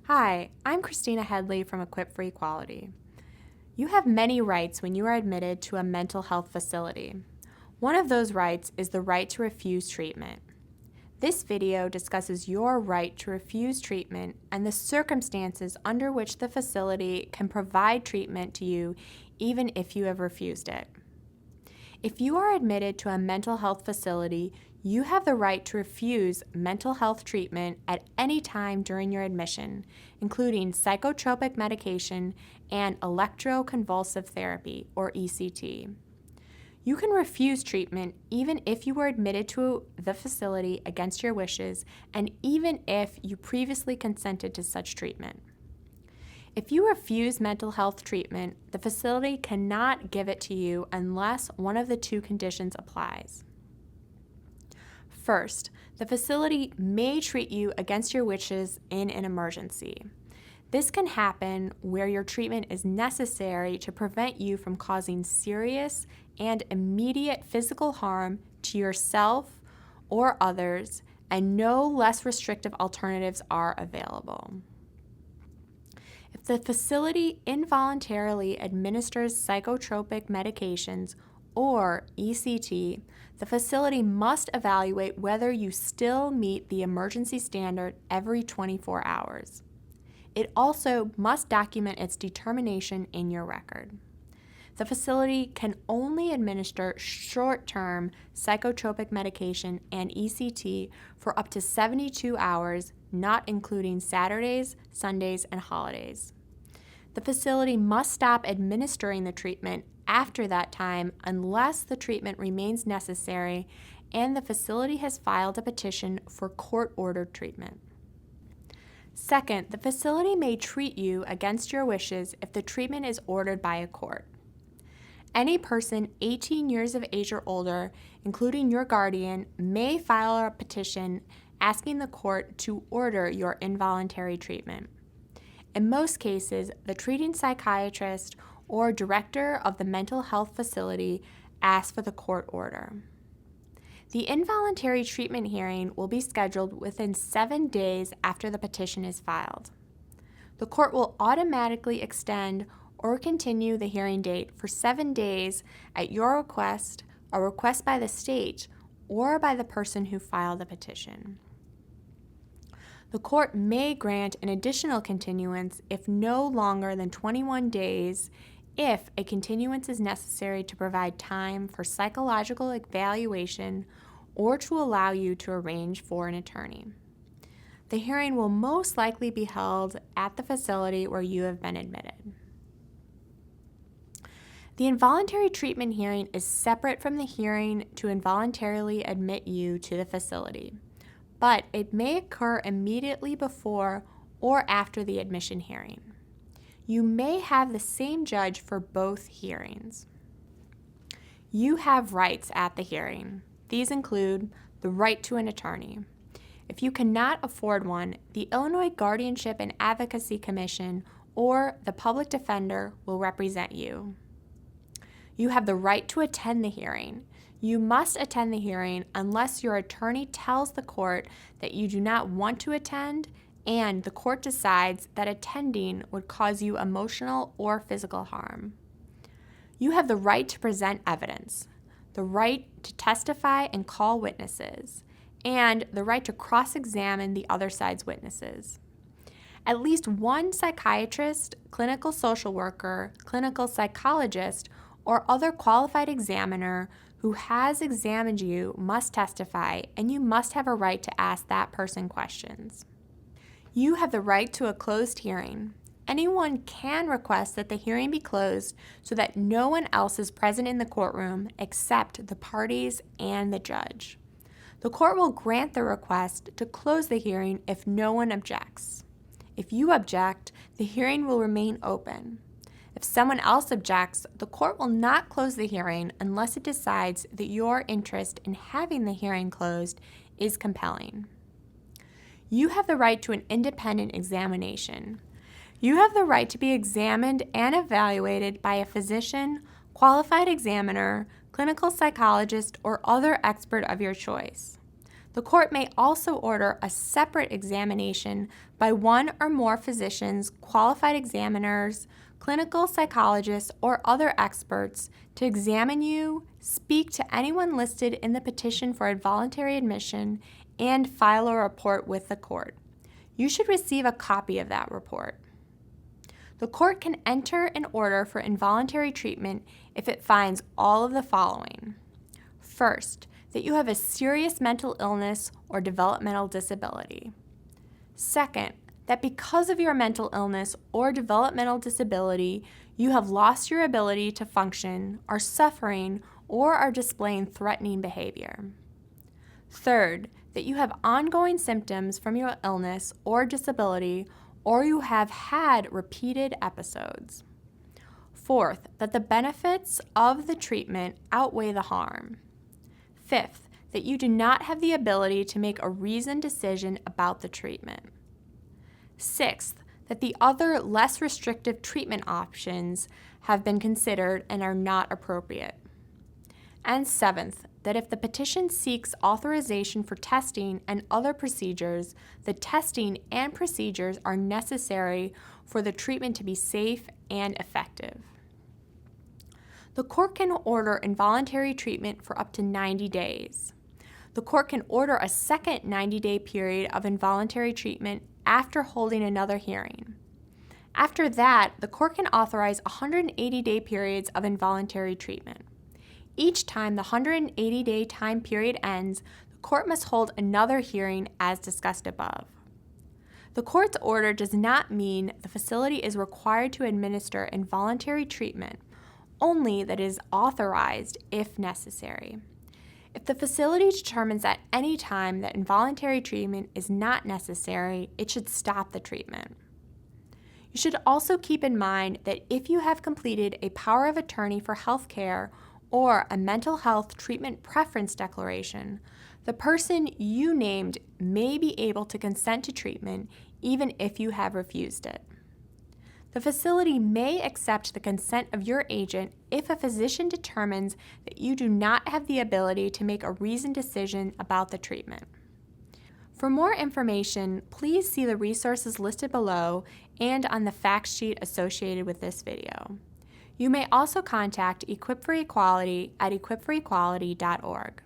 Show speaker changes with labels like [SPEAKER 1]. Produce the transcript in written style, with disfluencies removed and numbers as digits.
[SPEAKER 1] Hi, I'm Cristina Headley from Equip for Equality. You have many rights when you are admitted to a mental health facility. One of those rights is the right to refuse treatment. This video discusses your right to refuse treatment and the circumstances under which the facility can provide treatment to you even if you have refused it. If you are admitted to a mental health facility, you have the right to refuse mental health treatment at any time during your admission, including psychotropic medication and electroconvulsive therapy, or ECT. You can refuse treatment even if you were admitted to the facility against your wishes and even if you previously consented to such treatment. If you refuse mental health treatment, the facility cannot give it to you unless one of the two conditions applies. First, the facility may treat you against your wishes in an emergency. This can happen where your treatment is necessary to prevent you from causing serious and immediate physical harm to yourself or others, and no less restrictive alternatives are available. If the facility involuntarily administers psychotropic medications or ECT, the facility must evaluate whether you still meet the emergency standard every 24 hours. It also must document its determination in your record. The facility can only administer short-term psychotropic medication and ECT for up to 72 hours, not including Saturdays, Sundays, and holidays. The facility must stop administering the treatment after that time unless the treatment remains necessary and the facility has filed a petition for court-ordered treatment. Second, the facility may treat you against your wishes if the treatment is ordered by a court. Any person 18 years of age or older, including your guardian, may file a petition asking the court to order your involuntary treatment. In most cases, the treating psychiatrist or director of the mental health facility asks for the court order. The involuntary treatment hearing will be scheduled within 7 days after the petition is filed. The court will automatically extend or continue the hearing date for 7 days at your request, a request by the state, or by the person who filed the petition. The court may grant an additional continuance if no longer than 21 days if a continuance is necessary to provide time for psychological evaluation or to allow you to arrange for an attorney. The hearing will most likely be held at the facility where you have been admitted. The involuntary treatment hearing is separate from the hearing to involuntarily admit you to the facility, but it may occur immediately before or after the admission hearing. You may have the same judge for both hearings. You have rights at the hearing. These include the right to an attorney. If you cannot afford one, the Illinois Guardianship and Advocacy Commission or the public defender will represent you. You have the right to attend the hearing. You must attend the hearing unless your attorney tells the court that you do not want to attend and the court decides that attending would cause you emotional or physical harm. You have the right to present evidence, the right to testify and call witnesses, and the right to cross-examine the other side's witnesses. At least one psychiatrist, clinical social worker, clinical psychologist, or other qualified examiner who has examined you must testify, and you must have a right to ask that person questions. You have the right to a closed hearing. Anyone can request that the hearing be closed so that no one else is present in the courtroom except the parties and the judge. The court will grant the request to close the hearing if no one objects. If you object, the hearing will remain open. If someone else objects, the court will not close the hearing unless it decides that your interest in having the hearing closed is compelling. You have the right to an independent examination. You have the right to be examined and evaluated by a physician, qualified examiner, clinical psychologist, or other expert of your choice. The court may also order a separate examination by one or more physicians, qualified examiners, clinical psychologists, or other experts to examine you, speak to anyone listed in the petition for involuntary admission, and file a report with the court. You should receive a copy of that report. The court can enter an order for involuntary treatment if it finds all of the following. First, that you have a serious mental illness or developmental disability. Second, that because of your mental illness or developmental disability, you have lost your ability to function, are suffering, or are displaying threatening behavior. Third, that you have ongoing symptoms from your illness or disability, or you have had repeated episodes. Fourth, that the benefits of the treatment outweigh the harm. Fifth, that you do not have the ability to make a reasoned decision about the treatment. Sixth, that the other less restrictive treatment options have been considered and are not appropriate. And seventh, that if the petition seeks authorization for testing and other procedures, the testing and procedures are necessary for the treatment to be safe and effective. The court can order involuntary treatment for up to 90 days. The court can order a second 90-day period of involuntary treatment after holding another hearing. After that, the court can authorize 180-day periods of involuntary treatment. Each time the 180-day time period ends, the court must hold another hearing as discussed above. The court's order does not mean the facility is required to administer involuntary treatment, only that it is authorized if necessary. If the facility determines at any time that involuntary treatment is not necessary, it should stop the treatment. You should also keep in mind that if you have completed a power of attorney for health care or a mental health treatment preference declaration, the person you named may be able to consent to treatment even if you have refused it. The facility may accept the consent of your agent if a physician determines that you do not have the ability to make a reasoned decision about the treatment. For more information, please see the resources listed below and on the fact sheet associated with this video. You may also contact Equip for Equality at equipforequality.org.